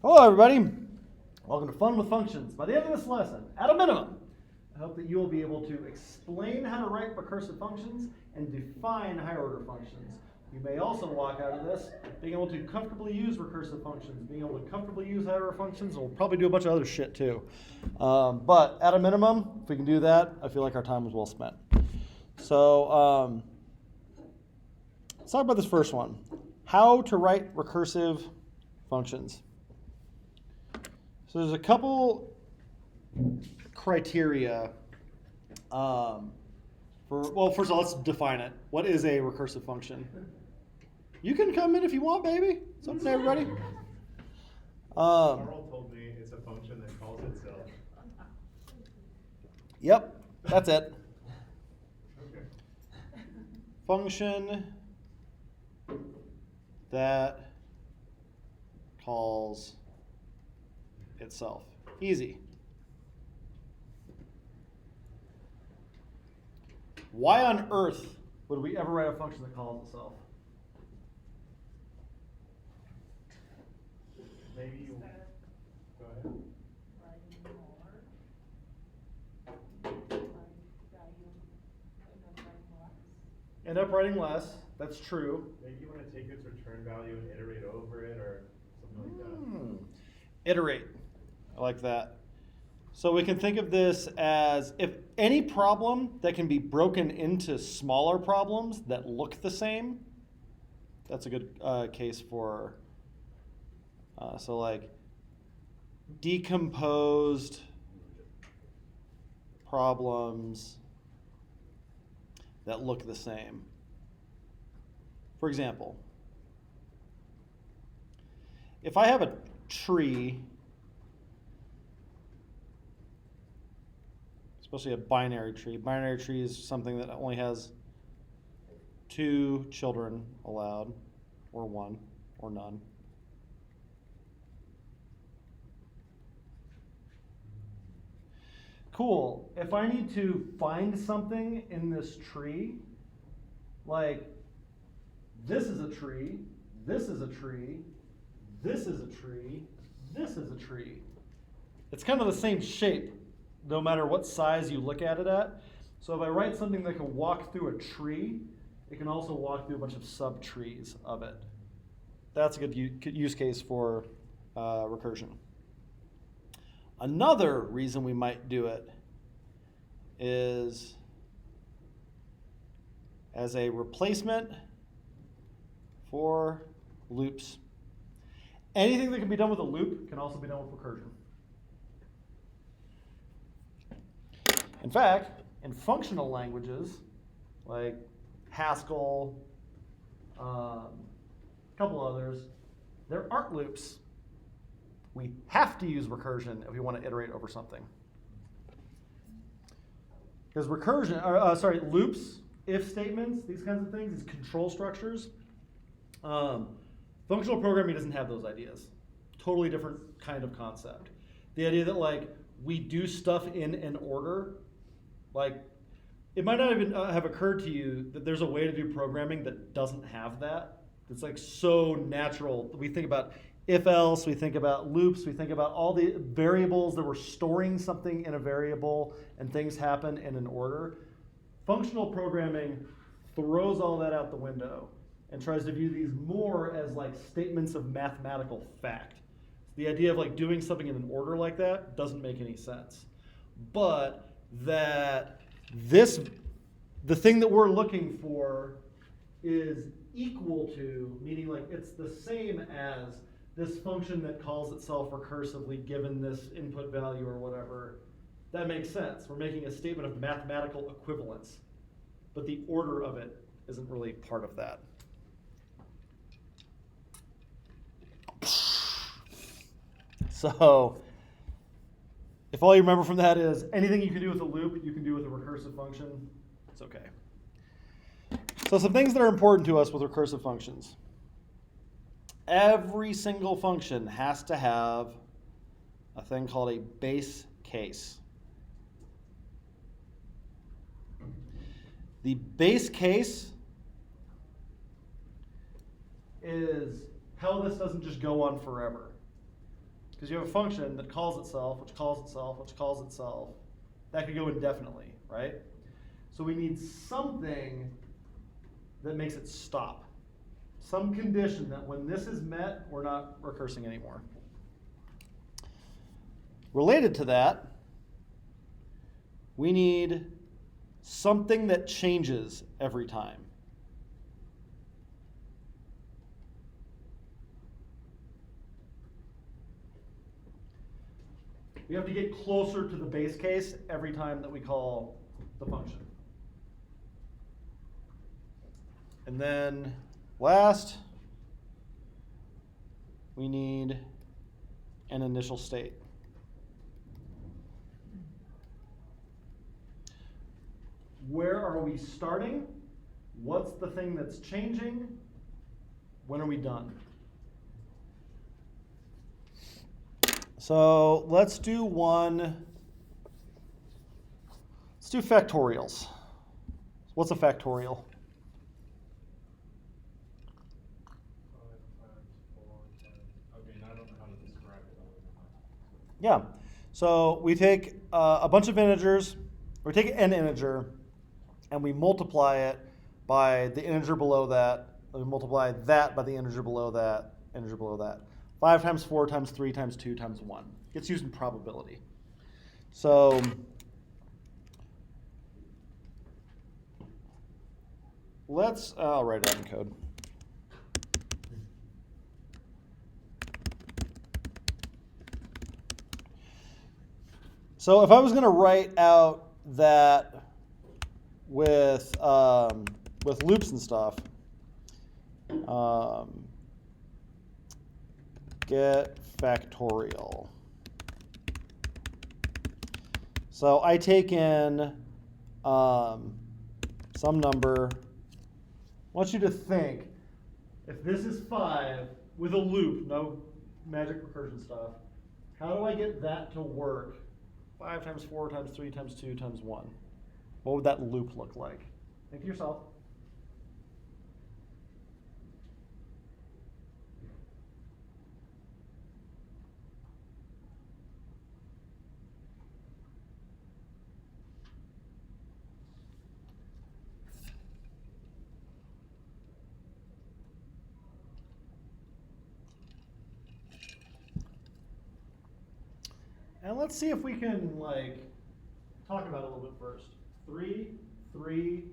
Hello, everybody. Welcome to Fun with Functions. By the end of this lesson, at a minimum, I hope that you will be able to explain how to write recursive functions and define higher order functions. You may also walk out of this being able to comfortably use recursive functions, being able to comfortably use higher order functions, and we'll probably do a bunch of other shit too. But at a minimum, if we can do that, I feel like our time was well spent. So let's talk about this first one. How to write recursive functions. So there's a couple criteria well, first of all, let's define it. What is a recursive function? You can come in if you want, baby. It's up to everybody. Carl told me it's a function that calls itself. Yep, that's it. Okay. Function that calls itself. Easy. Why on earth would we ever write a function that calls itself? Maybe you. Go ahead. End up writing less. That's true. Maybe you want to take its return value and iterate over it or something like that. Iterate. I like that. So we can think of this as if any problem that can be broken into smaller problems that look the same, that's a good case for, so like decomposed problems that look the same. For example, if I have a tree, especially a binary tree. Binary tree is something that only has 2 children allowed, or 1, or none. Cool. If I need to find something in this tree, like this is a tree, this is a tree, this is a tree, this is a tree. It's kind of the same shape, no matter what size you look at it at. So if I write something that can walk through a tree, it can also walk through a bunch of sub-trees of it. That's a good use case for recursion. Another reason we might do it is as a replacement for loops. Anything that can be done with a loop can also be done with recursion. In fact, in functional languages, like Haskell, a couple others, there aren't loops. We have to use recursion if we want to iterate over something. Because loops, if statements, these kinds of things, these control structures, functional programming doesn't have those ideas. Totally different kind of concept. The idea that like we do stuff in an order, like it might not even have occurred to you that there's a way to do programming that doesn't have that. It's like so natural. We think about if else, we think about loops, we think about all the variables that we're storing something in a variable and things happen in an order. Functional programming throws all that out the window and tries to view these more as like statements of mathematical fact. The idea of like doing something in an order like that doesn't make any sense. But that the thing that we're looking for is equal to, meaning like it's the same as this function that calls itself recursively given this input value or whatever. That makes sense. We're making a statement of mathematical equivalence, but the order of it isn't really part of that. So if all you remember from that is anything you can do with a loop, you can do with a recursive function, it's okay. So some things that are important to us with recursive functions. Every single function has to have a thing called a base case. The base case is how this doesn't just go on forever. Because you have a function that calls itself, which calls itself, which calls itself. That could go indefinitely, right? So we need something that makes it stop. Some condition that when this is met, we're not recursing anymore. Related to that, we need something that changes every time. We have to get closer to the base case every time that we call the function. And then last, we need an initial state. Where are we starting? What's the thing that's changing? When are we done? So let's do factorials. What's a factorial? 5 times 4 times. Okay, and I don't know how to describe it. Yeah. So we take a bunch of integers, or take an integer, and we multiply it by the integer below that. We multiply that by the integer below that, integer below that. 5 times 4 times 3 times 2 times 1. Gets used in probability. So I'll write it out in code. So if I was going to write out that with loops and stuff, get factorial. So I take in some number. I want you to think, if this is 5 with a loop, no magic recursion stuff, how do I get that to work? 5 times 4 times 3 times 2 times 1. What would that loop look like? Think to yourself. And let's see if we can talk about it a little bit first. 3, 3,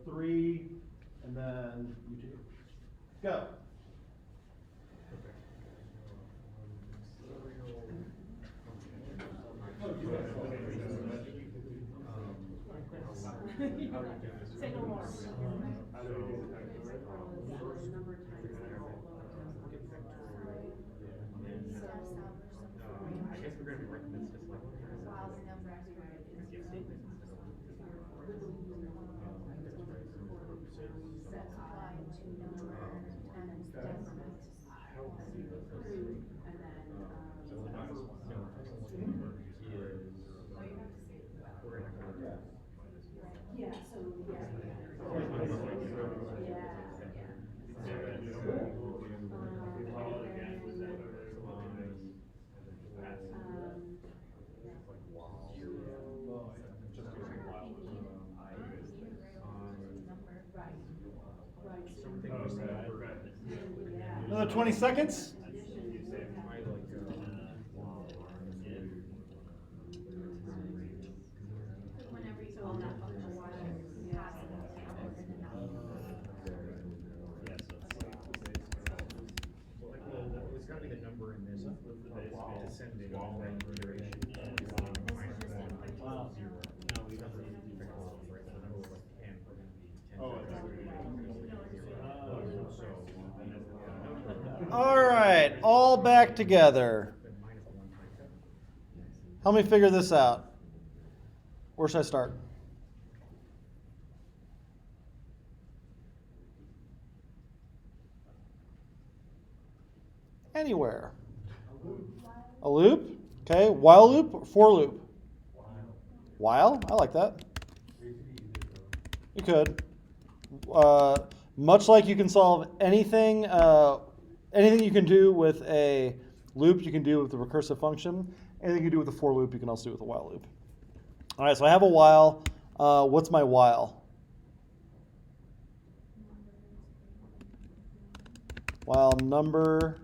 3, and then you 2. Go. Say no more. I guess we're going to be writing this just like Another 20 seconds. Whenever you call that function, pass it it's got to be the number in this descending iteration. Wow. All right, all back together. Help me figure this out. Where should I start? Anywhere. A loop? Okay, while loop or for loop? While? I like that. You could. Much like you can solve anything, anything you can do with a loop you can do with the recursive function. Anything you do with the for loop, you can also do with a while loop. All right, so I have a while. What's my while? While number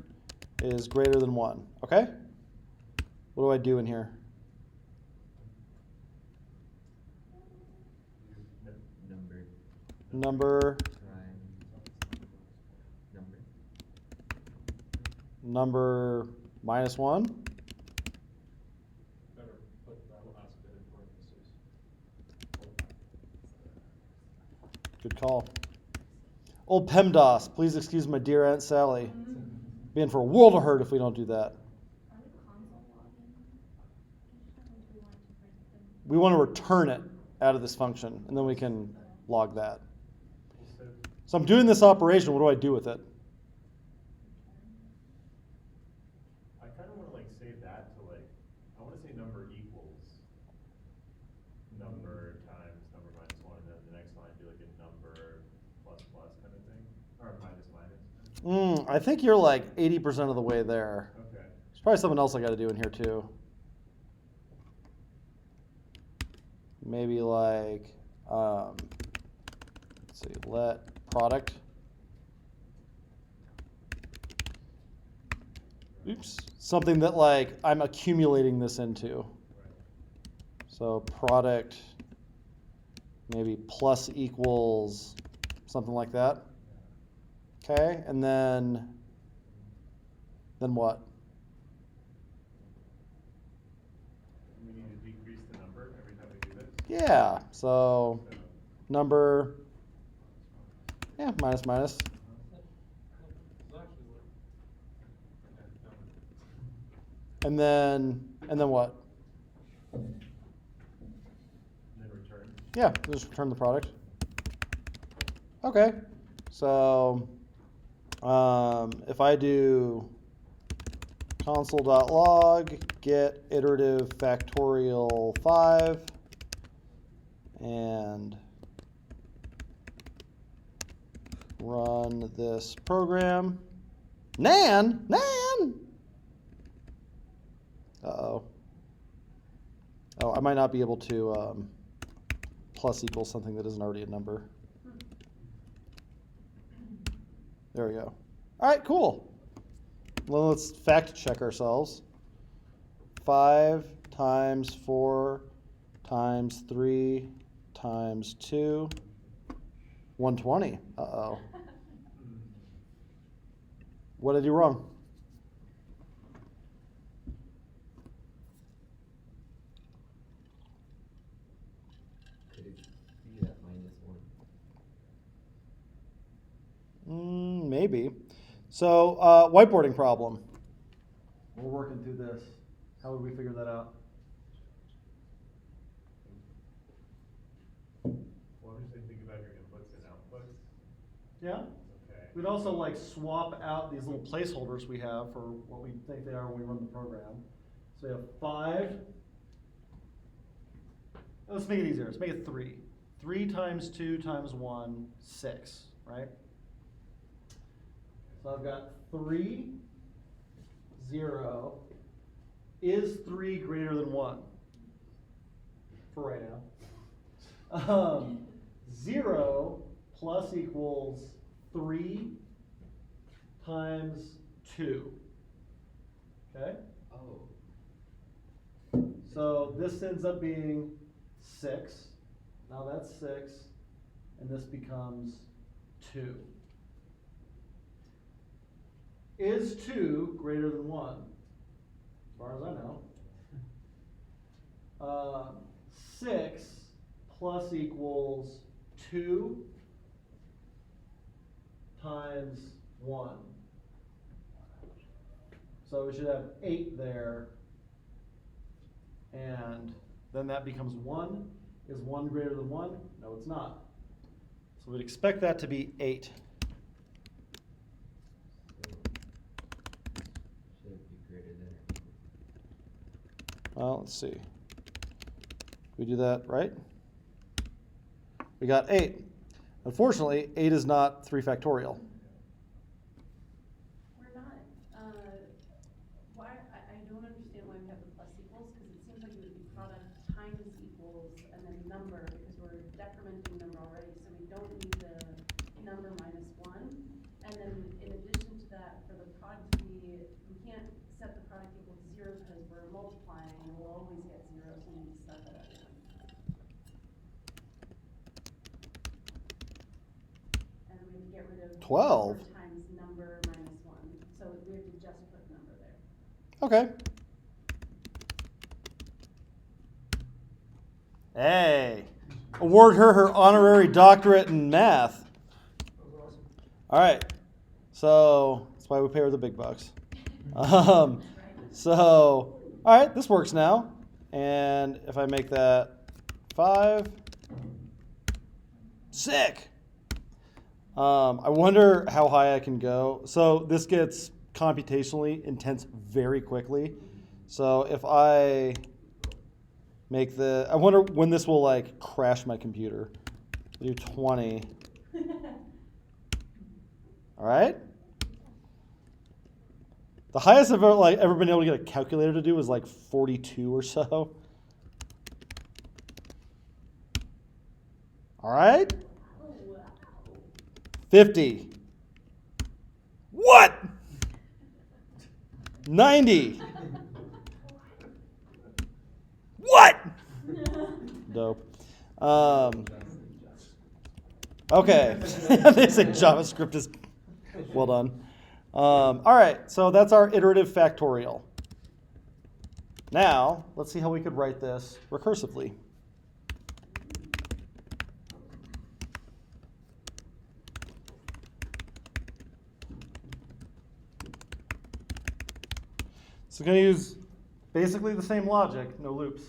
is greater than 1. Okay? What do I do in here? Number. Number minus 1. Better put that last bit in parentheses. Good call. Old PEMDAS, please excuse my dear Aunt Sally. Be in for a world of hurt if we don't do that. We want to return it out of this function, and then we can log that. So I'm doing this operation. What do I do with it? I kind of want to like save that to like, I want to say number equals number times number minus 1, and then the next line do like a number plus plus kind of thing, or minus minus. I think you're like 80% of the way there. Okay. There's probably something else I got to do in here too. Maybe like, let's see, let product. Oops, something that like I'm accumulating this into. Right. So product, maybe plus equals something like that. Okay, and then what? We need to decrease the number every time we do this. Yeah, so So, number, yeah, minus minus. It's actually what. And then what? and then return. Yeah, just return the product. Okay, so if I do console.log get iterative factorial 5 and run this program. Nan! Uh-oh. Oh, I might not be able to plus equals something that isn't already a number. There we go. All right, cool. Well, let's fact check ourselves. 5 times 4 times 3 times 2, 120. Uh-oh. What did I do wrong? Could it be that minus 1? Maybe. So, whiteboarding problem. We're working through this. How would we figure that out? Well, obviously think about your inputs and outputs. Yeah. Okay. We'd also like swap out these little placeholders we have for what we think they are when we run the program. So we have 5. Let's make it easier. Let's make it 3. 3 times 2 times 1, 6, right? So I've got 3, 0. Is 3 greater than 1? For right now. 0 plus equals 3 times 2. Okay? Oh. So this ends up being 6. Now that's 6. And this becomes 2. Is 2 greater than 1? As far as I know. 6 plus equals 2 times 1. So we should have 8 there. And then that becomes 1. Is 1 greater than 1? No, it's not. So we'd expect that to be 8. Should it be greater than or equal? Well, let's see. We do that right? We got 8. Unfortunately, 8 is not 3 factorial. We're not, why we have the plus equals, because it seems like it would be product times equals and then number, because we're decrementing number already, so we don't need the number minus one. And then in addition to that, for the product to be, we can't set the product equal to zero because we're multiplying and we'll always get zero, so we need to set that at one. And then we have to get rid of 12. number times number minus one, so we have to just put number there. Okay. Hey, award her honorary doctorate in math. All right, so that's why we pay her the big bucks. So, all right, this works now. And if I make that 5, sick. I wonder how high I can go. So this gets computationally intense very quickly. So if I make I wonder when this will like crash my computer. Do 20. All right. The highest I've ever been able to get a calculator to do is like 42 or so. All right. 50. What? 90. What? Dope. Okay. They say JavaScript is well done. All right, so that's our iterative factorial. Now, let's see how we could write this recursively. So we're going to use basically the same logic, no loops.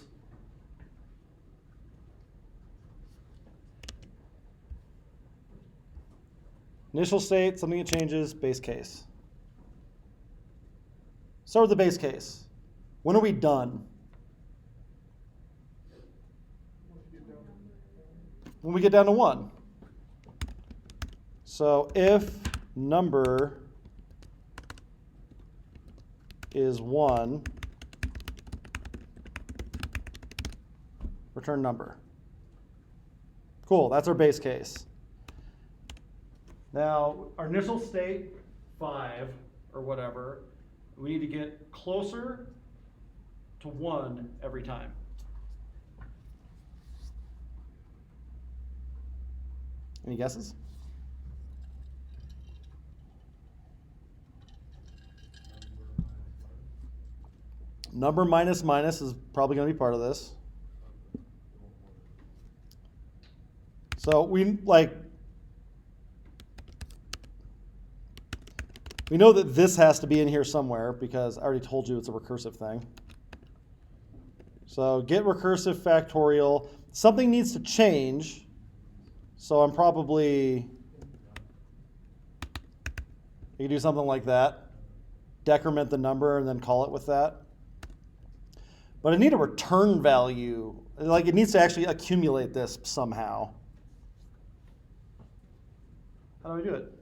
Initial state, something that changes, base case. Start with the base case. When are we done? When we get down to 1. So if number is 1, return number. Cool, that's our base case. Now, our initial state, 5 or whatever, we need to get closer to 1 every time. Any guesses? Number minus minus is probably going to be part of this. So we know that this has to be in here somewhere because I already told you it's a recursive thing. So get recursive factorial. Something needs to change. So I'm probably, you can do something like that. Decrement the number and then call it with that. But I need a return value. Like it needs to actually accumulate this somehow. How do I do it?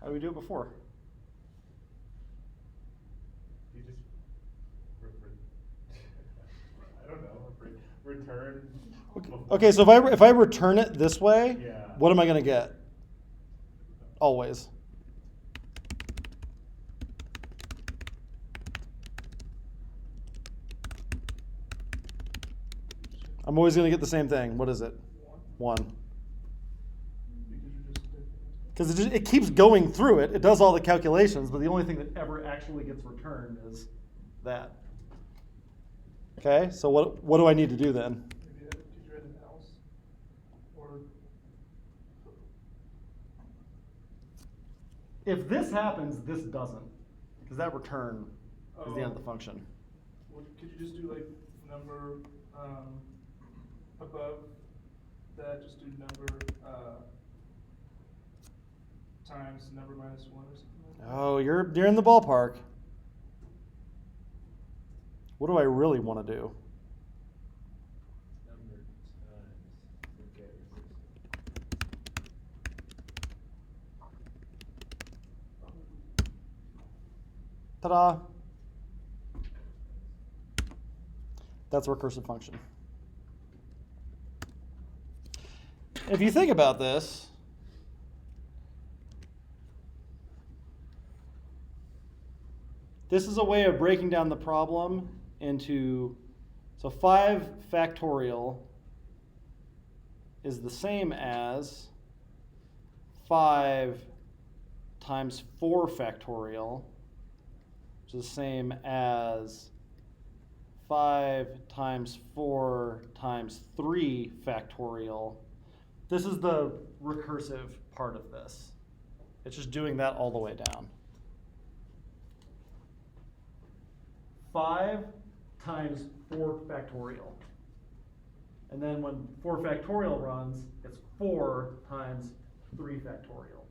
How did we do it before? You just, I don't know, return. Okay, so if I return it this way, Yeah. what am I going to get? Always. I'm always going to get the same thing. What is it? 1. Because it keeps going through it. It does all the calculations, but the only thing that ever actually gets returned is that. Okay, so what do I need to do then? Did you add an else? Or If this happens, this doesn't. Because that return is the end of the function. could you just do like number above that? Just do number times number minus 1 or something like that? Oh, you're in the ballpark. What do I really want to do? Number times the get Ta-da. That's a recursive function. If you think about this, this is a way of breaking down the problem into, so 5 factorial is the same as 5 times 4 factorial, which is the same as 5 times 4 times 3 factorial. This is the recursive part of this. It's just doing that all the way down. 5 times 4 factorial. And then when 4 factorial runs, it's 4 times 3 factorial.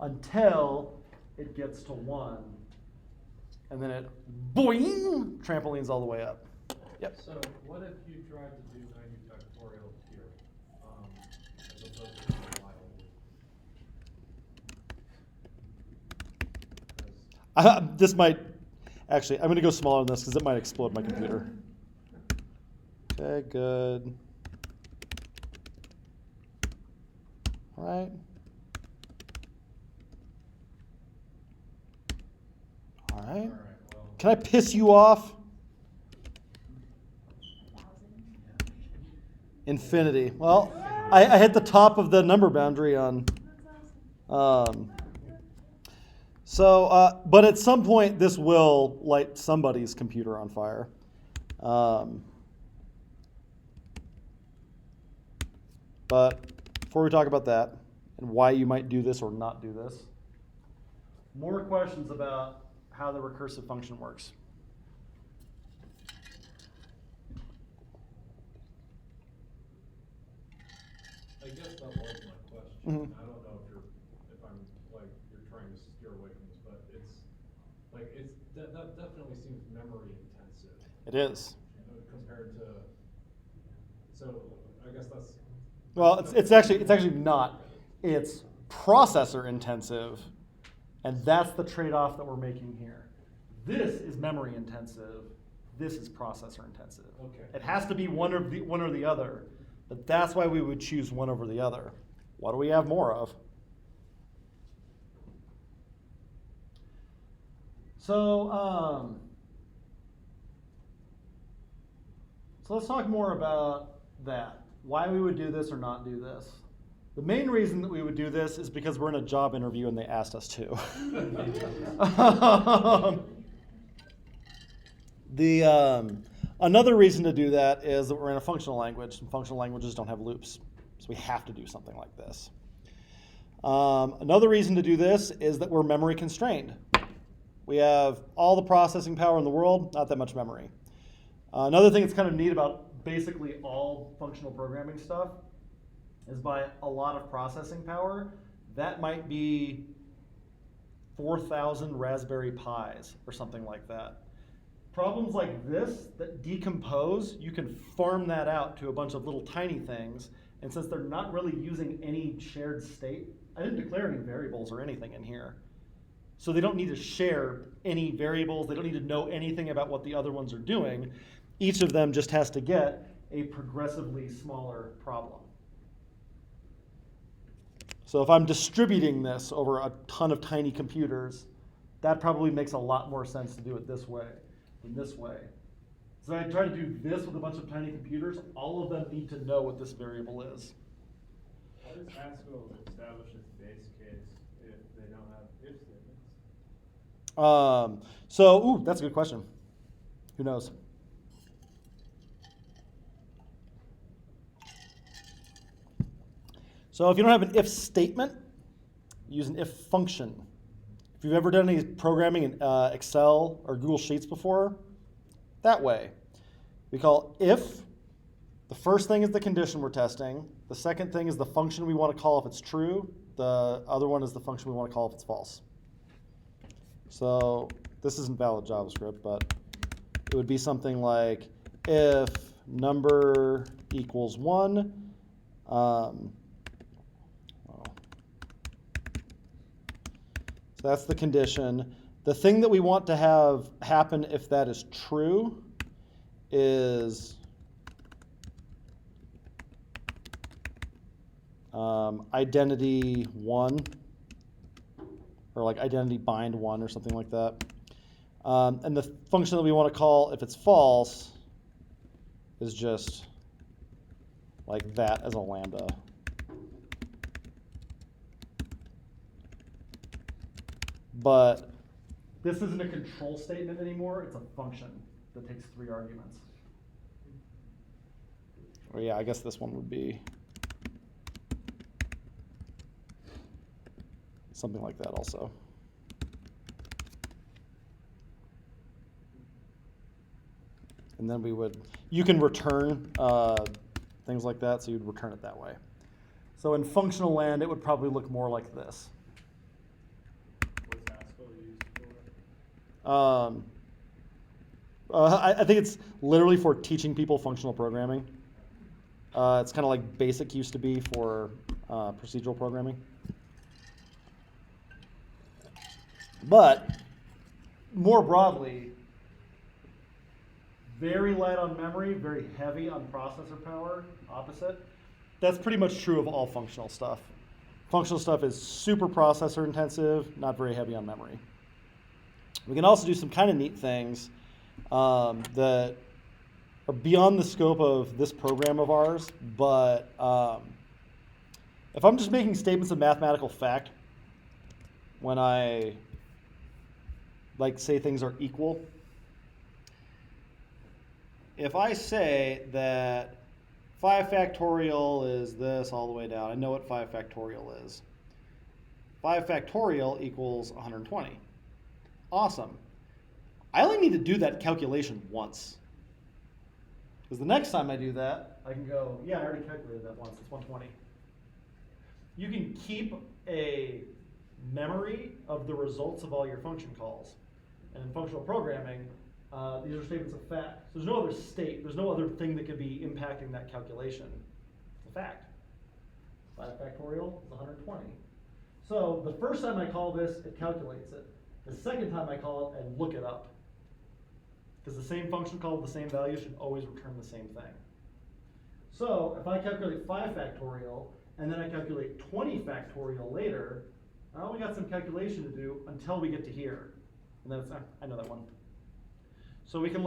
Until it gets to 1. And then it, boing, trampolines all the way up. Yep. So what if you tried to do 90 factorial here, as opposed to wild? This might, actually, I'm going to go smaller than this because it might explode my computer. Okay, good. All right. All right. All right, well, Can I piss you off? Infinity. Well, I hit the top of the number boundary on. But at some point, this will light somebody's computer on fire. But before we talk about that and why you might do this or not do this, more questions about how the recursive function works. I guess that was my question. Mhm. I don't know if I'm, like, you're trying to steer away from this, but it's, like, that definitely seems memory intensive. It is. Compared to, so I guess that's. Well, it's actually not. It's processor intensive, and that's the trade-off that we're making here. This is memory intensive. This is processor intensive. Okay. It has to be one or the other, but that's why we would choose one over the other. What do we have more of? So let's talk more about that. Why we would do this or not do this. The main reason that we would do this is because we're in a job interview and they asked us to. Another reason to do that is that we're in a functional language, and functional languages don't have loops, so we have to do something like this. Another reason to do this is that we're memory constrained. We have all the processing power in the world, not that much memory. Another thing that's kind of neat about basically all functional programming stuff is by a lot of processing power, that might be 4,000 Raspberry Pis or something like that. Problems like this that decompose, you can farm that out to a bunch of little tiny things, and since they're not really using any shared state, I didn't declare any variables or anything in here. So they don't need to share any variables, they don't need to know anything about what the other ones are doing. Each of them just has to get a progressively smaller problem. So if I'm distributing this over a ton of tiny computers, that probably makes a lot more sense to do it this way than this way. So I try to do this with a bunch of tiny computers, all of them need to know what this variable is. How does Haskell establish its base case if they don't have if statements? That's a good question. Who knows? So if you don't have an if statement, use an if function. If you've ever done any programming in Excel or Google Sheets before, that way. We call if. The first thing is the condition we're testing. The second thing is the function we want to call if it's true. The other one is the function we want to call if it's false. So this isn't valid JavaScript, but it would be something like if number equals 1, So that's the condition. The thing that we want to have happen if that is true is identity 1, or like identity bind 1 or something like that. And the function that we want to call if it's false is just like that as a lambda. But this isn't a control statement anymore, it's a function that takes 3 arguments. Or yeah, I guess this one would be something like that also. And then you can return things like that, so you'd return it that way. So in functional land, it would probably look more like this. What's Haskell used for? I think it's literally for teaching people functional programming. It's kind of like BASIC used to be for procedural programming. But more broadly, very light on memory, very heavy on processor power, opposite. That's pretty much true of all functional stuff. Functional stuff is super processor intensive, not very heavy on memory. We can also do some kind of neat things that are beyond the scope of this program of ours, but if I'm just making statements of mathematical fact, when I say things are equal, if I say that 5 factorial is this all the way down, I know what 5 factorial is. 5 factorial equals 120. Awesome. I only need to do that calculation once. Because the next time I do that, I can go, yeah, I already calculated that once, it's 120. You can keep a memory of the results of all your function calls. And in functional programming, these are statements of fact. So there's no other state, there's no other thing that could be impacting that calculation. It's a fact. 5 factorial is 120. So the first time I call this, it calculates it. The second time I call it, I look it up. Because the same function call with the same value should always return the same thing. So if I calculate 5 factorial, and then I calculate 20 factorial later, I only got some calculation to do until we get to here. And then it's, I know that one. So we can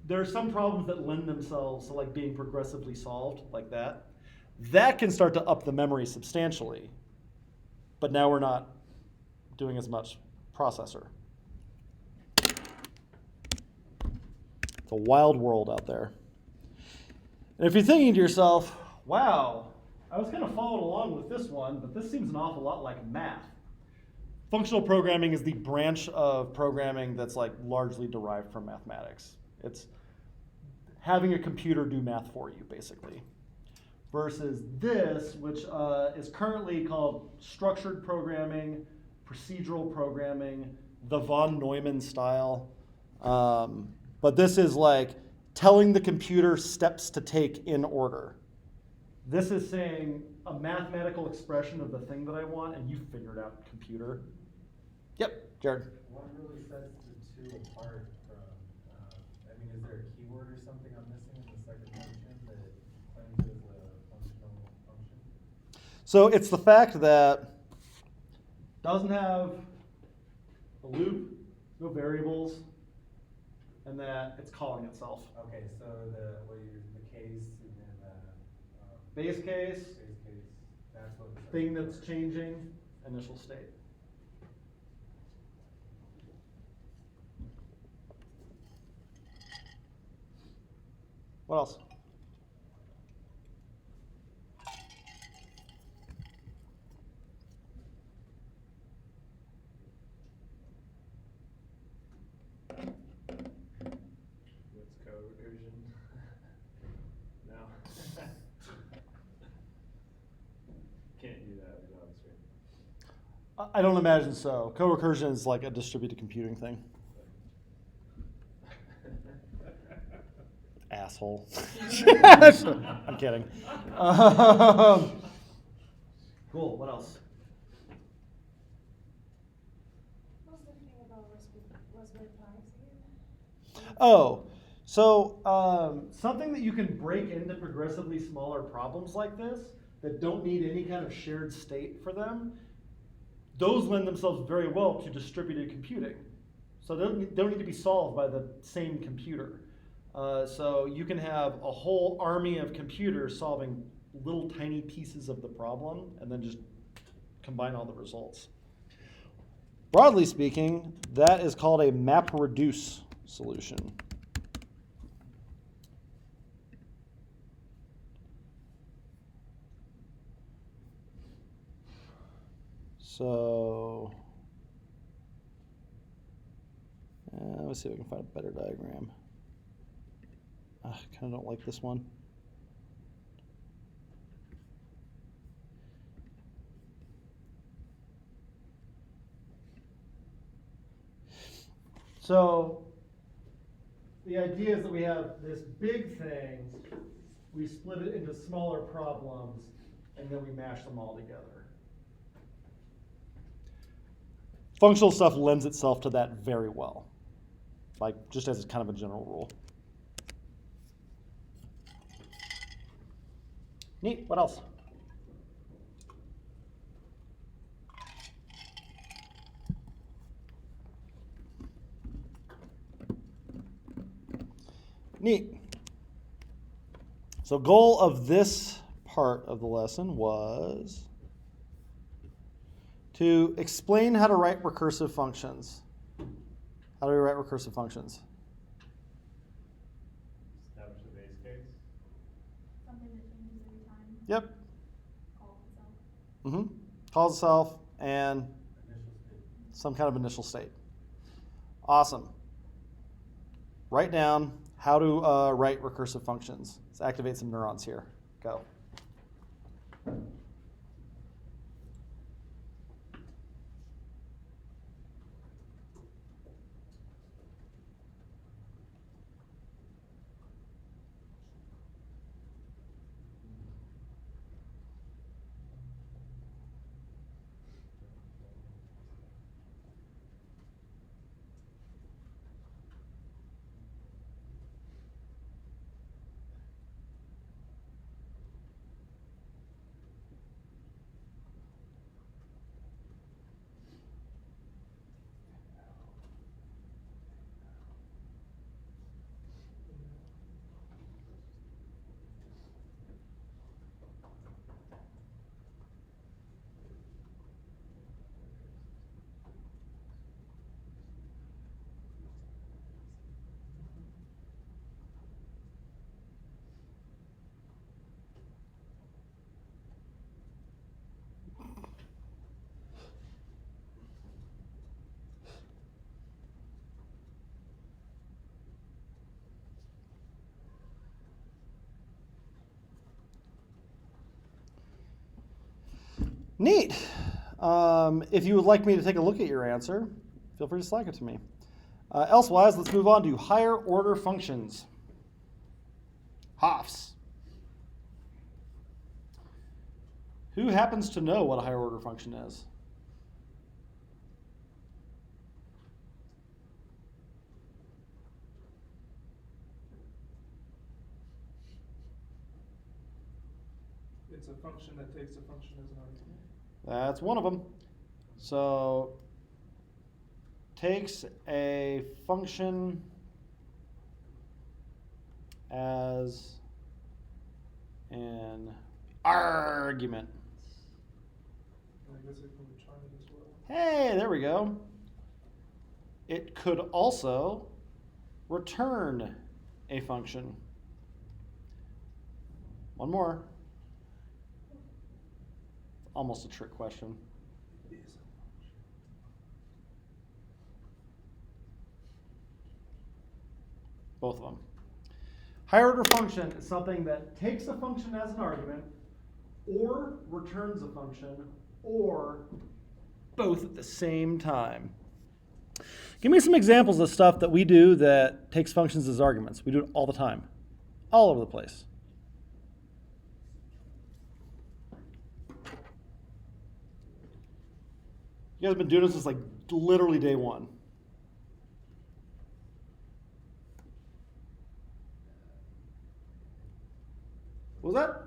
there are some problems that lend themselves to being progressively solved like that. That can start to up the memory substantially. But now we're not doing as much processor. It's a wild world out there. And if you're thinking to yourself, wow, I was kind of following along with this one, but this seems an awful lot like math. Functional programming is the branch of programming that's largely derived from mathematics. It's having a computer do math for you, basically. Versus this, which is currently called structured programming, procedural programming, the von Neumann style. But this is telling the computer steps to take in order. This is saying a mathematical expression of the thing that I want, and you figure it out, computer. Yep, Jared. What really sets the two apart from, is there a keyword or something I'm missing in the second function that claims as a functional function? So it's the fact that it doesn't have a loop, no variables, and that it's calling itself. Okay, so the case and then Base case, that's what. thing that's changing, initial state. What else? What's code recursion? No. Can't do that in JavaScript. I don't imagine so. Co-recursion is like a distributed computing thing. Asshole. I'm kidding. Cool, what else? Oh, so something that you can break into progressively smaller problems like this that don't need any kind of shared state for them, those lend themselves very well to distributed computing. So they don't need to be solved by the same computer. So you can have a whole army of computers solving little tiny pieces of the problem and then just combine all the results. Broadly speaking, that is called a map-reduce solution. So, let's see if we can find a better diagram. I kind of don't like this one. So the idea is that we have this big thing, we split it into smaller problems, and then we mash them all together. Functional stuff lends itself to that very well, like just as kind of a general rule. Neat, what else? Neat. So goal of this part of the lesson was to explain how to write recursive functions. How do we write recursive functions? Establish a base case. Something that changes every time. Yep. Calls itself. Mm-hmm. Calls itself and Initial state. some kind of initial state. Awesome. Write down how to write recursive functions. Let's activate some neurons here. Go. Neat. If you would like me to take a look at your answer, feel free to Slack it to me. Elsewise, let's move on to higher order functions. HOFs. Who happens to know what a higher order function is? It's a function that takes a function as an argument. That's one of them. So, takes a function as an argument. And I guess it can return it as well. Hey, there we go. It could also return a function. One more. Almost a trick question. Both of them. Higher order function is something that takes a function as an argument, or returns a function, or both at the same time. Give me some examples of stuff that we do that takes functions as arguments. We do it all the time, all over the place. You guys have been doing this since like literally day one. What was that?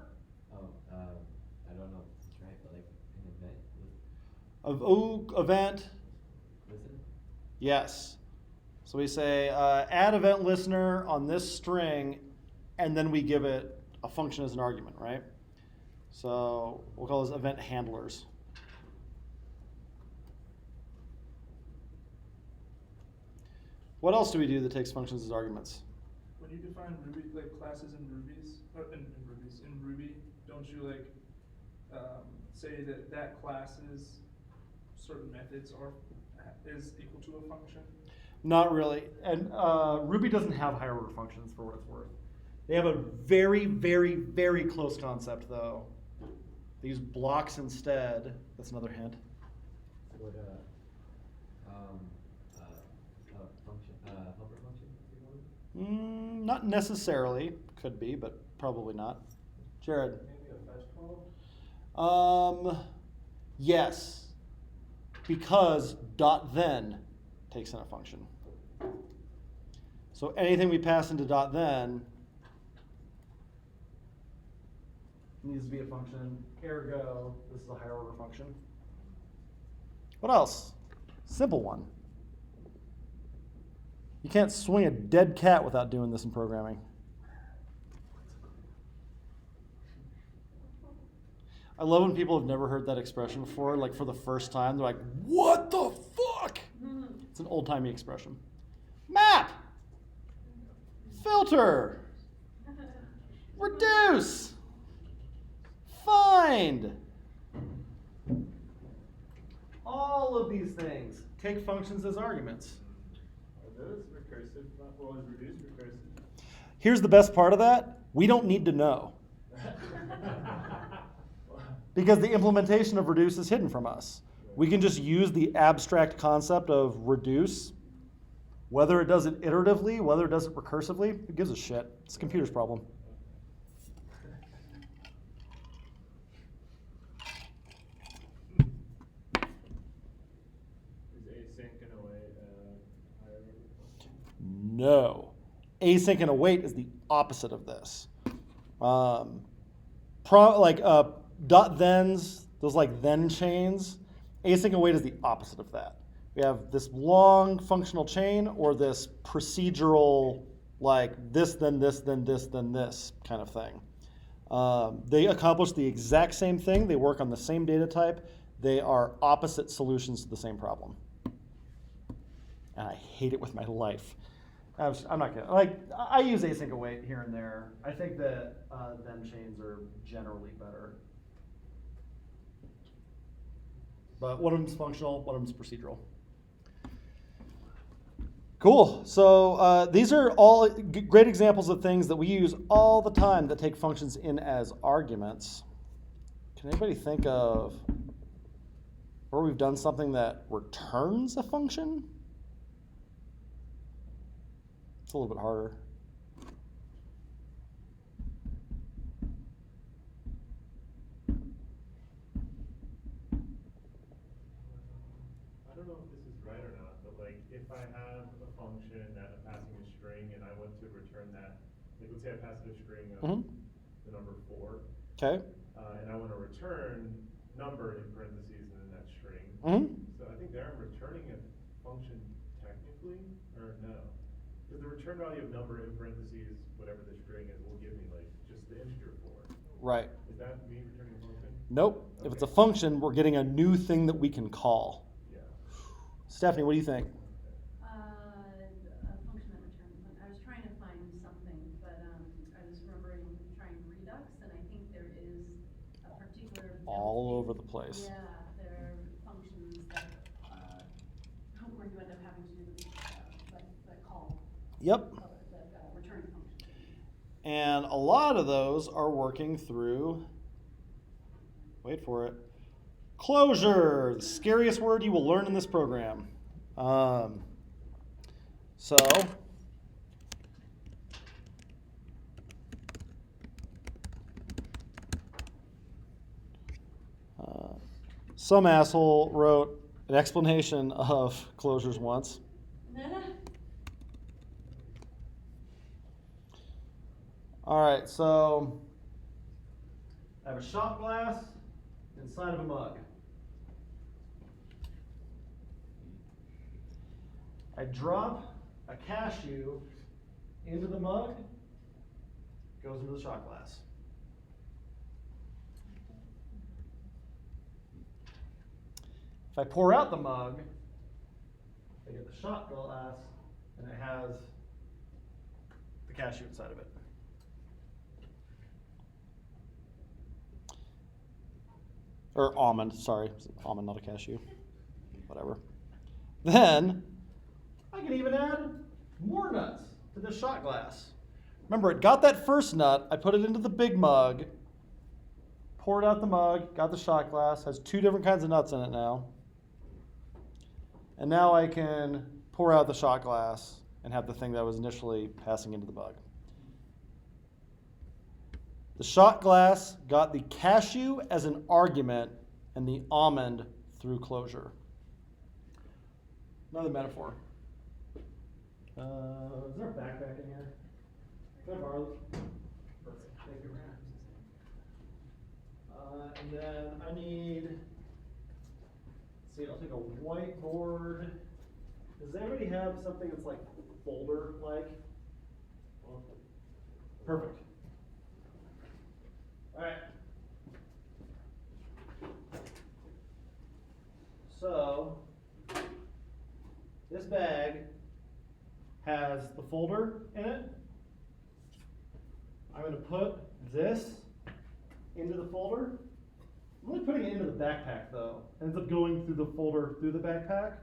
Oh, I don't know if this is right, but like an event Event. listen. Yes. So we say add event listener on this string, and then we give it a function as an argument, right? So we'll call those event handlers. What else do we do that takes functions as arguments? When you define Ruby, like classes in Ruby's, or in Ruby, don't you like, say that class's certain methods is equal to a function? Not really. And Ruby doesn't have higher order functions for what it's worth. They have a very, very, very close concept though. They use blocks instead. That's another hint. What function, helper function, you know? Not necessarily. Could be, but probably not. Jared. Maybe a fetch call? Yes. Because dot then takes in a function. So anything we pass into dot then needs to be a function. Ergo, this is a higher order function. What else? Simple one. You can't swing a dead cat without doing this in programming. I love when people have never heard that expression before, like for the first time, they're like, what the fuck? It's an old-timey expression. Map! Filter! Reduce! Find! All of these things take functions as arguments. Are those recursive? Well, is reduce recursive? Here's the best part of that. We don't need to know. Because the implementation of reduce is hidden from us. We can just use the abstract concept of reduce. Whether it does it iteratively, whether it does it recursively, who gives a shit? It's a computer's problem. Is async and await higher order function? No. Async and await is the opposite of this. Dot thens, those like then chains, async and await is the opposite of that. We have this long functional chain or this procedural, like this, then this, then this, then this kind of thing. They accomplish the exact same thing. They work on the same data type. They are opposite solutions to the same problem. And I hate it with my life. I'm not gonna, like, I use async await here and there. I think that then chains are generally better. But one of them's functional, one of them's procedural. Cool. So these are all great examples of things that we use all the time that take functions in as arguments. Can anybody think of where we've done something that returns a function? It's a little bit harder. I don't know if this is right or not, but like if I have a function that I'm passing a string and I want to return that, like let's say I pass it a string of the number 4, Okay. and I want to return number in parentheses and then that string. So I think there I'm returning a function technically, or no? Because the return value of number in parentheses, whatever the string is, will give me like just the integer 4. Right. Is that me returning a function? Nope. If it's a Okay. function, we're getting a new thing that we can call. Yeah. Stephanie, what do you think? A function that returns. I was trying to find something, but I was remembering trying Redux, and I think there is a particular All over the place. Yeah, there are functions that where you end up having to do the call. Yep. The return function. And a lot of those are working through, wait for it, closure, the scariest word you will learn in this program. Some asshole wrote an explanation of closures once. All right, so a shot glass inside of a mug. I drop a cashew into the mug, goes into the shot glass. If I pour out the mug, I get the shot glass, and it has the cashew inside of it. Or almond, sorry. Almond, not a cashew. Whatever. Then, I can even add more nuts to this shot glass. Remember, it got that first nut, I put it into the big mug, poured out the mug, got the shot glass, has 2 different kinds of nuts in it now. And now I can pour out the shot glass and have the thing that was initially passing into the mug. The shot glass got the cashew as an argument and the almond through closure. Another metaphor. Is there a backpack in here? Can I borrow this? Perfect. Thank you. And then I need, let's see, I'll take a whiteboard. Does everybody have something that's like folder-like? Perfect. All right. So, this bag has the folder in it. I'm going to put this into the folder. I'm only putting it into the backpack though. It ends up going through the folder through the backpack.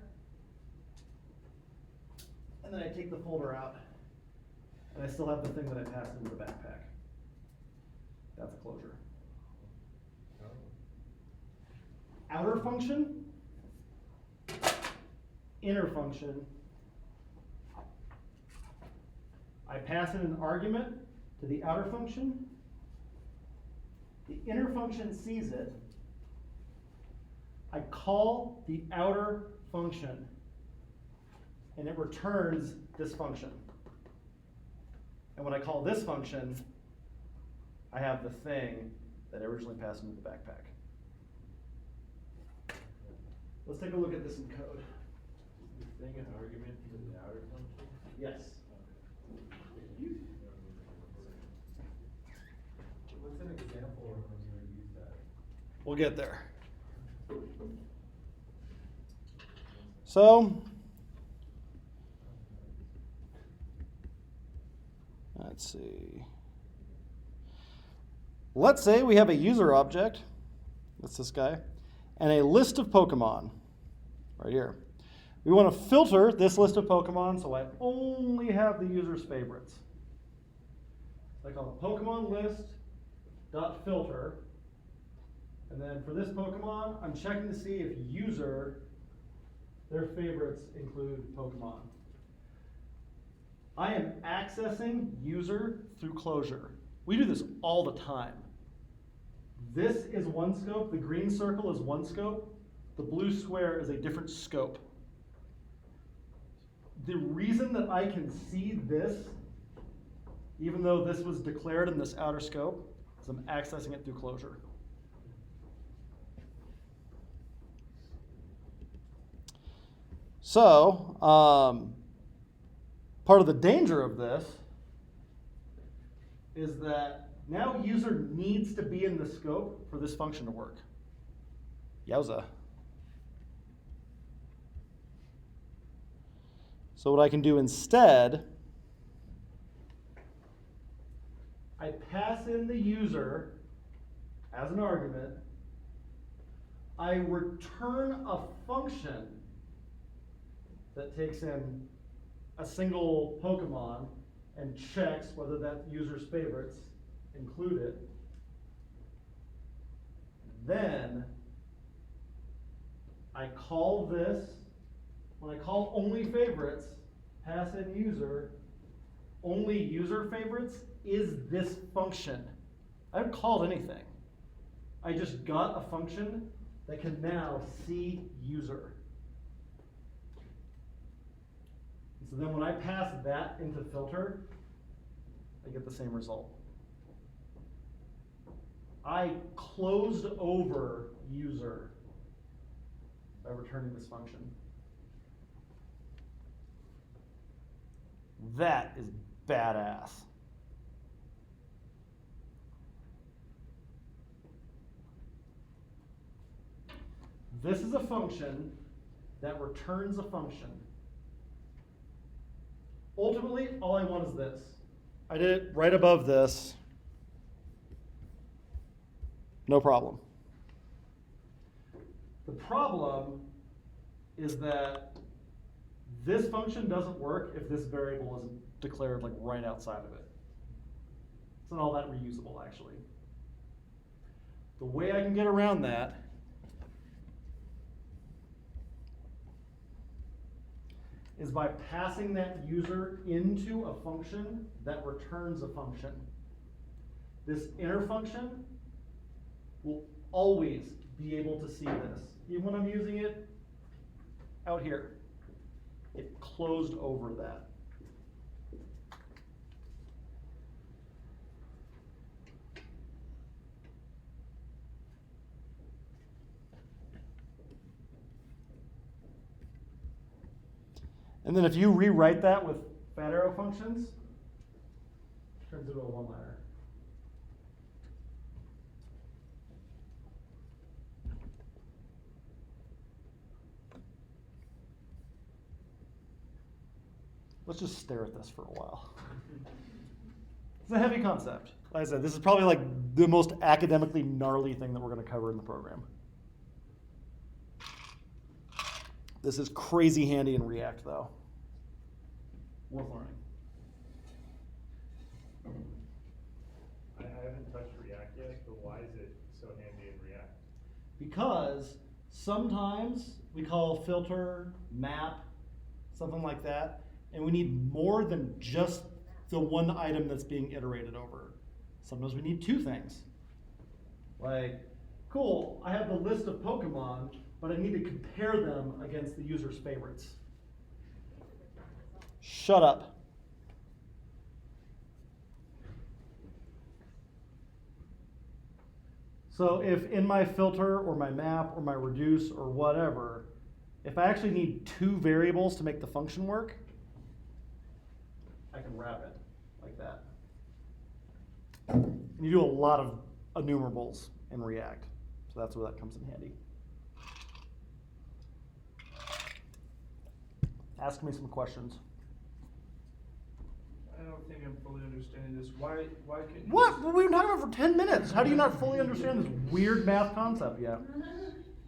And then I take the folder out. And I still have the thing that I passed into the backpack. That's a closure. Outer function, inner function. I pass in an argument to the outer function. The inner function sees it. I call the outer function, and it returns this function. And when I call this function, I have the thing that I originally passed into the backpack. Let's take a look at this in code. Is the thing an argument to the outer function? Yes. What's an example of when you would use that? We'll get there. So, let's see. Let's say we have a user object, that's this guy, and a list of Pokemon, right here. We want to filter this list of Pokemon so I only have the user's favorites. So I call it Pokemon list dot filter, and then for this Pokemon, I'm checking to see if user, their favorites include Pokemon. I am accessing user through closure. We do this all the time. This is one scope, the green circle is one scope, the blue square is a different scope. The reason that I can see this, even though this was declared in this outer scope, is I'm accessing it through closure. So, part of the danger of this is that now user needs to be in the scope for this function to work. Yowza. So what I can do instead, I pass in the user as an argument. I return a function that takes in a single Pokemon and checks whether that user's favorites include it. Then I call this, when I call only favorites, pass in user, only user favorites is this function. I haven't called anything. I just got a function that can now see user. And so then when I pass that into filter, I get the same result. I closed over user by returning this function. That is badass. This is a function that returns a function. Ultimately, all I want is this. I did it right above this. No problem. The problem is that this function doesn't work if this variable isn't declared like right outside of it. It's not all that reusable, actually. The way I can get around that is by passing that user into a function that returns a function. This inner function will always be able to see this. Even when I'm using it out here, it closed over that. And then if you rewrite that with fat arrow functions, it turns into a one-liner. Let's just stare at this for a while. It's a heavy concept. Like I said, this is probably like the most academically gnarly thing that we're going to cover in the program. This is crazy handy in React, though. Worth learning. I haven't touched React yet, but why is it so handy in React? Because sometimes we call filter, map, something like that, and we need more than just the one item that's being iterated over. Sometimes we need two things. Like, cool, I have the list of Pokemon, but I need to compare them against the user's favorites. Shut up. So if in my filter or my map or my reduce or whatever, if I actually need two variables to make the function work, I can wrap it like that. And you do a lot of enumerables in React, so that's where that comes in handy. Ask me some questions. I don't think I'm fully understanding this. Why can't you What? just- Well, we've been talking about it for 10 minutes. How do you not fully understand this weird math concept yet?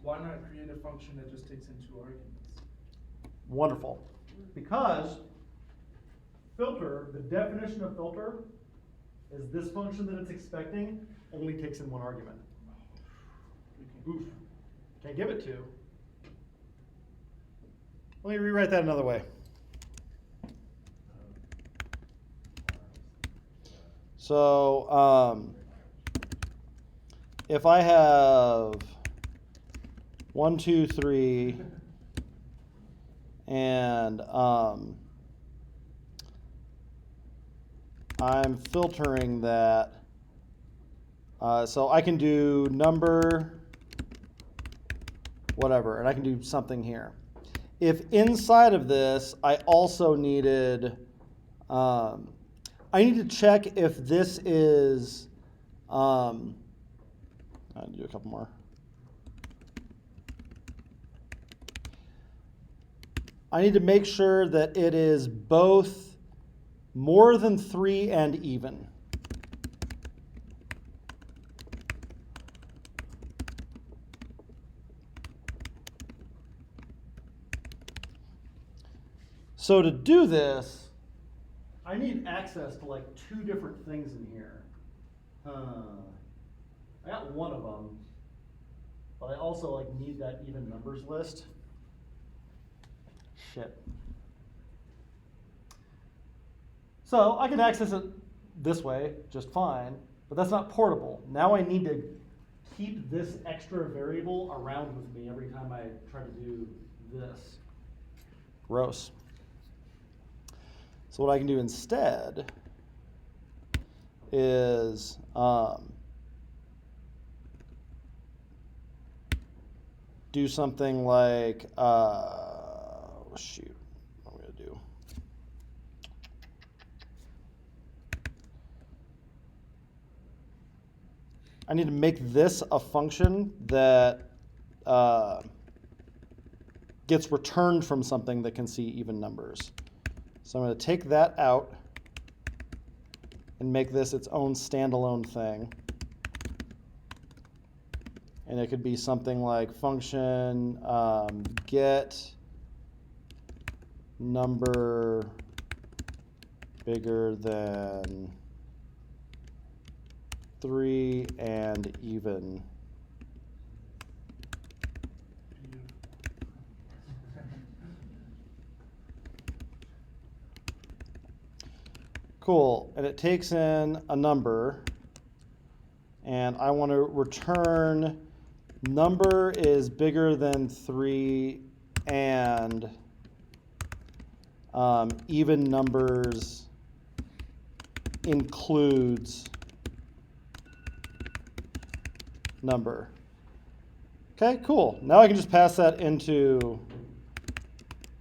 Why not create a function that just takes in two arguments? Wonderful. Because filter, the definition of filter is this function that it's expecting only takes in one argument. Oof. Can't give it two. Let me rewrite that another way. So if I have 1, 2, 3, and I'm filtering that, so I can do number, whatever, and I can do something here. If inside of this, I also needed, I need to check if this is, I'll do a couple more. I need to make sure that it is both more than 3 and even. So to do this, I need access to like 2 different things in here. I got one of them, but I also like need that even numbers list. Shit. So I can access it this way just fine, but that's not portable. Now I need to keep this extra variable around with me every time I try to do this. Gross. So what I can do instead is do something like, shoot, what am I going to do? I need to make this a function that gets returned from something that can see even numbers. So I'm going to take that out and make this its own standalone thing. And it could be something like function get number bigger than 3 and even. Cool, and it takes in a number, and I want to return number is bigger than 3 and even numbers includes number. Okay, cool. Now I can just pass that into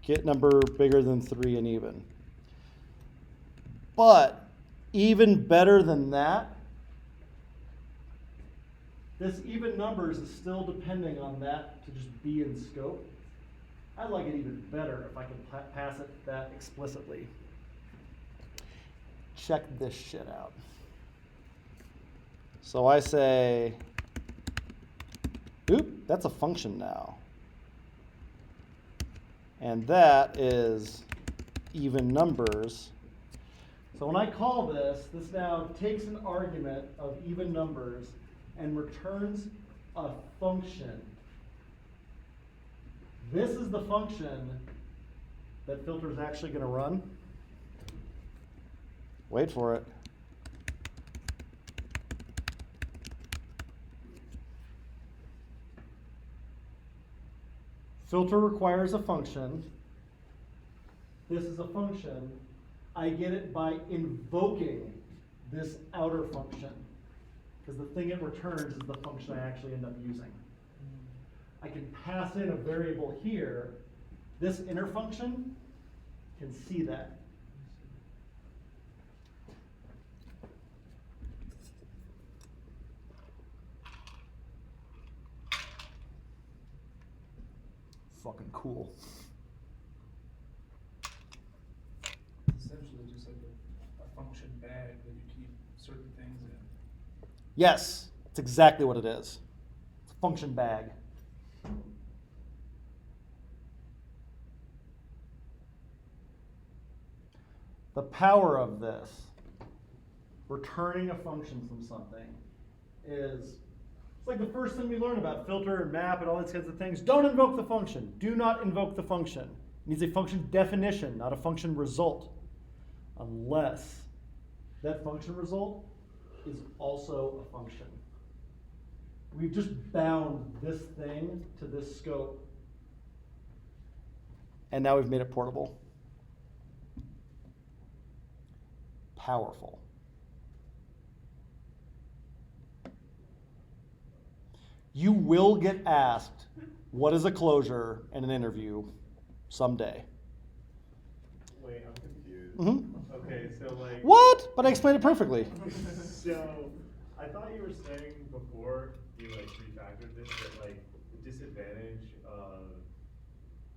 get number bigger than 3 and even. But even better than that, this even numbers is still depending on that to just be in scope. I'd like it even better if I could pass it that explicitly. Check this shit out. So I say, oop, that's a function now. And that is even numbers. So when I call this, this now takes an argument of even numbers and returns a function. This is the function that filter is actually going to run. Wait for it. Filter requires a function. This is a function. I get it by invoking this outer function, because the thing it returns is the function I actually end up using. I can pass in a variable here. This inner function can see that. Fucking cool. Essentially just like a function bag that you keep certain things in. Yes, that's exactly what it is. It's a function bag. The power of this, returning a function from something, is it's like the first thing we learn about filter and map and all these kinds of things. Don't invoke the function. Do not invoke the function. It needs a function definition, not a function result, unless that function result is also a function. We've just bound this thing to this scope, and now we've made it portable. Powerful. You will get asked, what is a closure in an interview someday? Wait, I'm confused. Mm-hmm. Okay, so like. What? But I explained it perfectly. So, I thought you were saying before you like refactored this that like the disadvantage of,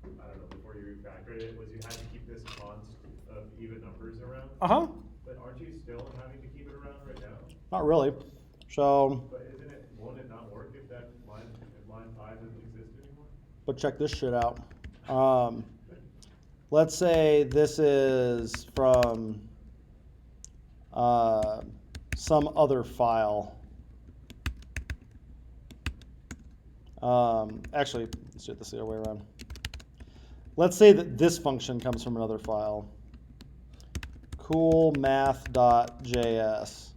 I don't know, before you refactored it was you had to keep this const of even numbers around. Uh-huh. But aren't you still having to keep it around right now? Not really. So, But won't it not work if that line 5 doesn't exist anymore? but check this shit out. Let's say this is from some other file. Actually, let's do it the other way around. Let's say that this function comes from another file. Coolmath.js.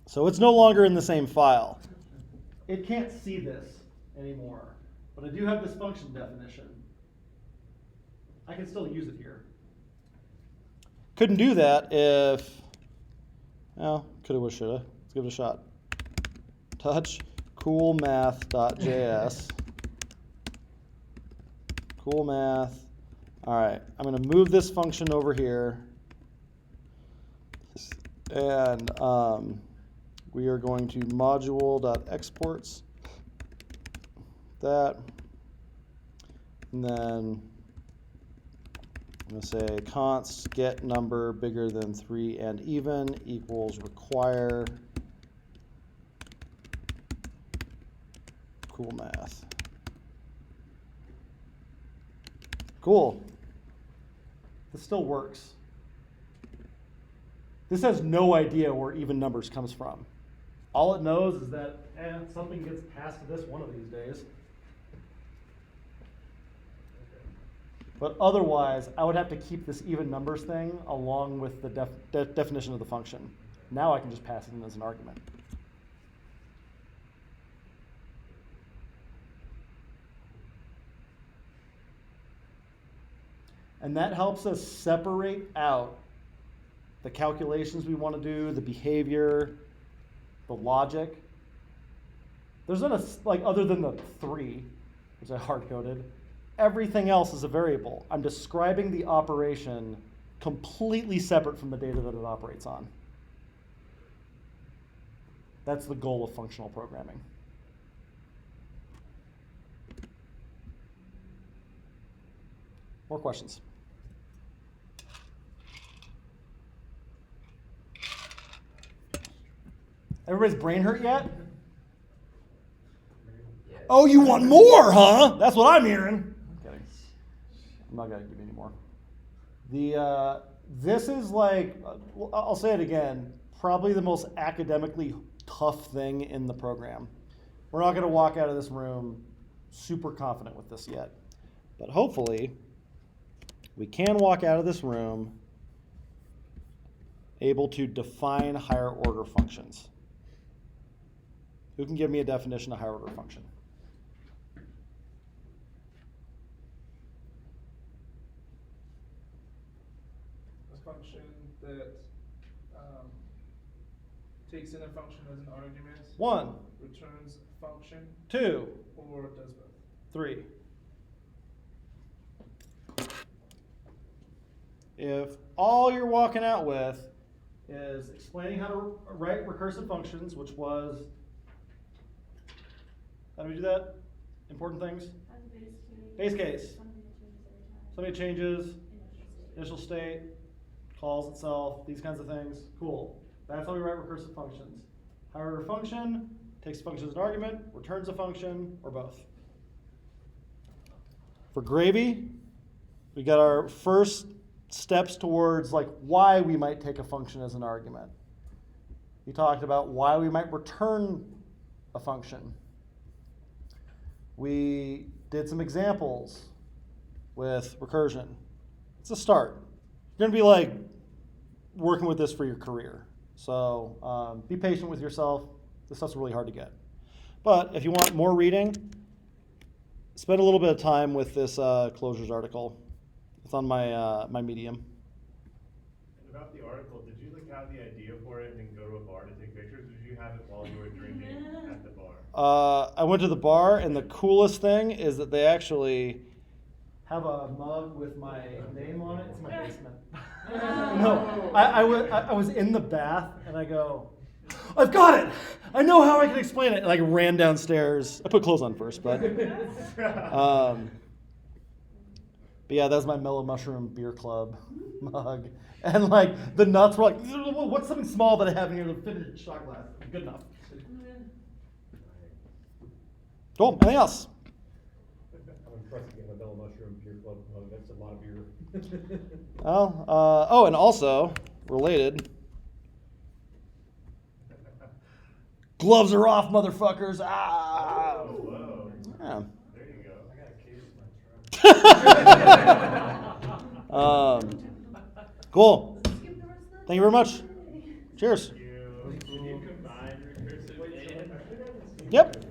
So it's no longer in the same file. It can't see this anymore, but I do have this function definition. I can still use it here. Couldn't do that if, well, coulda, woulda, shoulda. Let's give it a shot. Touch coolmath.js. Coolmath. All right, I'm going to move this function over here. And we are going to module.exports that. And then I'm going to say const get number bigger than 3 and even equals require cool math. Cool. This still works. This has no idea where even numbers comes from. All it knows is that something gets passed to this one of these days. But otherwise, I would have to keep this even numbers thing along with the definition of the function. Now I can just pass it in as an argument. And that helps us separate out the calculations we want to do, the behavior, the logic. There's not other than the 3, which I hard-coded, everything else is a variable. I'm describing the operation completely separate from the data that it operates on. That's the goal of functional programming. More questions? Everybody's brain hurt yet? Oh, you want more, huh? That's what I'm hearing. I'm kidding. I'm not going to give you any more. This is I'll say it again, probably the most academically tough thing in the program. We're not going to walk out of this room super confident with this yet. But hopefully, we can walk out of this room able to define higher order functions. Who can give me a definition of higher order function? A function that takes in a function as an argument. 1, Returns a function. 2, Or does both. 3. If all you're walking out with is explaining how to write recursive functions, which was, how do we do that? Important things? As a Base case. Something that changes every time. Something changes, Initial state. initial state, calls itself, these kinds of things. Cool. That's how we write recursive functions. Higher order function takes a function as an argument, returns a function, or both. For gravy, we got our first steps towards why we might take a function as an argument. We talked about why we might return a function. We did some examples with recursion. It's a start. You're going to be working with this for your career. So be patient with yourself. This stuff's really hard to get. But if you want more reading, spend a little bit of time with this closures article. It's on my Medium. And about the article, did you have the idea for it and then go to a bar to take pictures, or did you have it while you were drinking at the bar? I went to the bar, and the coolest thing is that they actually have a mug with my name on it. It's in my basement. No, I was in the bath, and I go, I've got it! I know how I can explain it. And I ran downstairs. I put clothes on first, but yeah, that's my Mellow Mushroom Beer Club mug. And the nuts were what's something small that I have in here to fit in a shot glass? Good enough. Cool. Anything else? I'm impressed to get a Mellow Mushroom Beer Club mug. That's a lot of beer. Oh, and also, related, gloves are off, motherfuckers. Ah! Oh, whoa. Yeah. There you go. I got a case in my truck. Cool. Skip the rest of the Thank you very much. Cheers. Can you combine recursive and Yep.